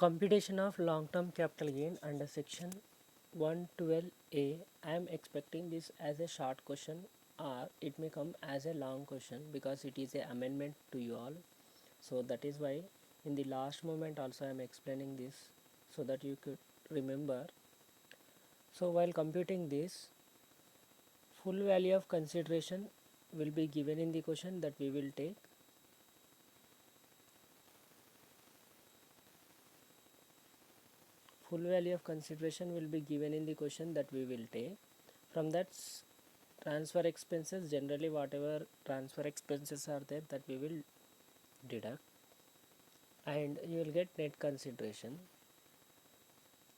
Computation of long-term capital gain under section 112A. I am expecting this as a short question, or it may come as a long question because it is a amendment to you all. So that is why in the last moment also I am explaining this so that you could remember. So while computing this, full value of consideration will be given in the question that we will take. Full value of consideration will be given in the question that we will take. From that, transfer expenses, generally whatever transfer expenses are there, that we will deduct, and you will get net consideration.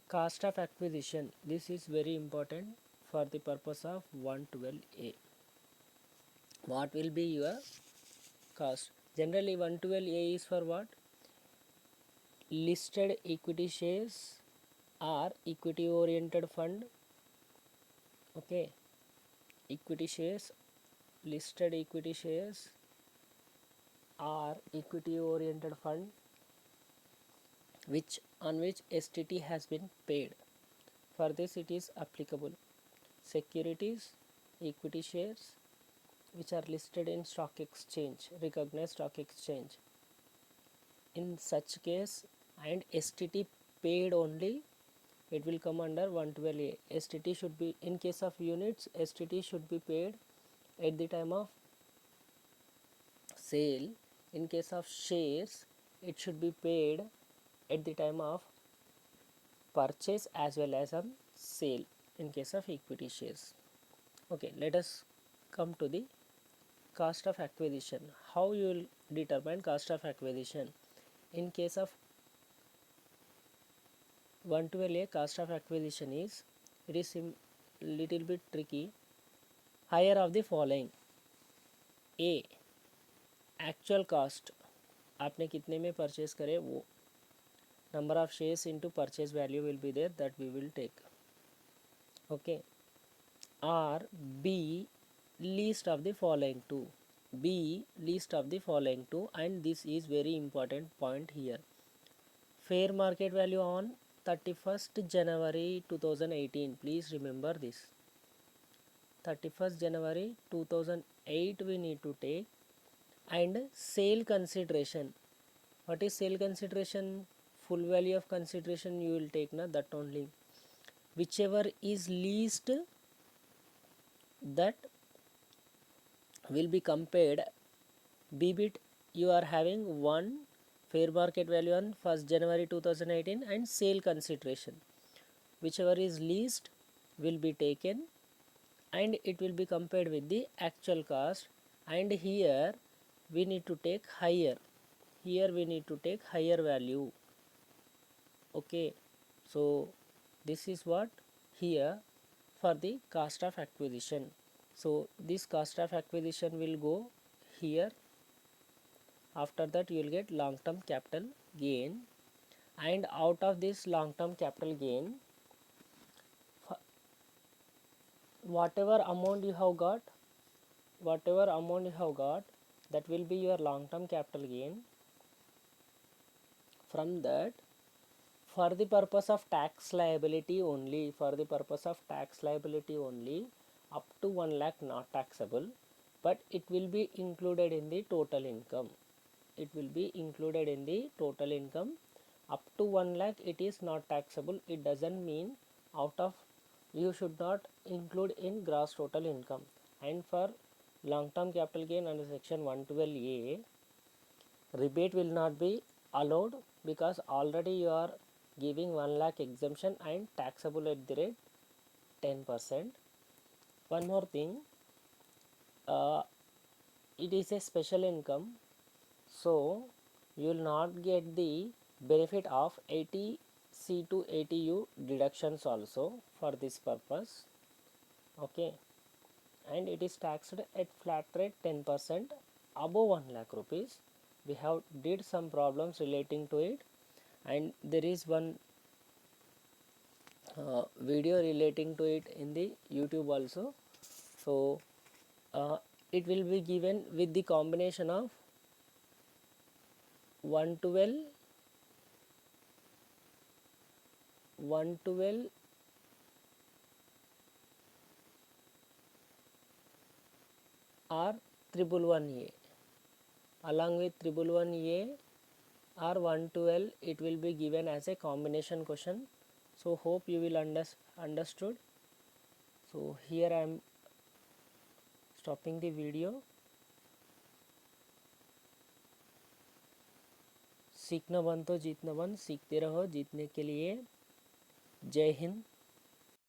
Cost of acquisition, this is very important for the purpose of 112A. What will be your cost? Generally 112A is for what? Listed equity shares or equity oriented fund. Okay, equity shares, listed equity shares or equity oriented fund which on which STT has been paid. For this it is applicable. Securities, equity shares which are listed in stock exchange, recognized stock exchange. In such case and STT paid only, it will come under 112A. STT should be, in case of units, STT should be paid at the time of sale. In case of shares, it should be paid at the time of purchase as well as on sale in case of equity shares. Okay, let us come to the cost of acquisition. How you will determine cost of acquisition? In case of 112A, cost of acquisition is, it is little bit tricky. Higher of the following: A, actual cost, आपने कितने में purchase करे वो, number of shares into purchase value will be there, that we will take. Okay, or B, least of the following two. B, least of the following two, and this is very important point here. Fair market value on 31st January 2018. Please remember this. 31st January 2008 we need to take. And sale consideration. What is sale consideration? Full value of consideration you will take, na, that only. Whichever is least, that will be compared. Bit you are having one fair market value on 1st January 2018 and sale consideration. Whichever is least will be taken and it will be compared with the actual cost, and here we need to take higher. Here we need to take higher value. Okay, so this is what here for the cost of acquisition. So this cost of acquisition will go here. After that you will get long term capital gain, and out of this long term capital gain, whatever amount you have got, that will be your long term capital gain. From that, for the purpose of tax liability only, up to 1 lakh not taxable, but it will be included in the total income. Up to 1 lakh it is not taxable. It doesn't mean out of, you should not include in gross total income. And for long term capital gain under section 112A, rebate will not be allowed because already you are giving 1 lakh exemption and taxable at the rate 10%. One more thing, it is a special income, so you will not get the benefit of 80C to 80U deductions also for this purpose. Okay, and it is taxed at flat rate 10% above 1 lakh rupees. We have did some problems relating to it, and there is one video relating to it in the YouTube also. So it will be given with the combination of 112 112 or 111A. Along with 111A or 112, it will be given as a combination question. So hope you will understood. So here I am stopping the video. सीखना बंद तो जीतना बंद, सीखते रहो जीतने के लिए। जय हिंद।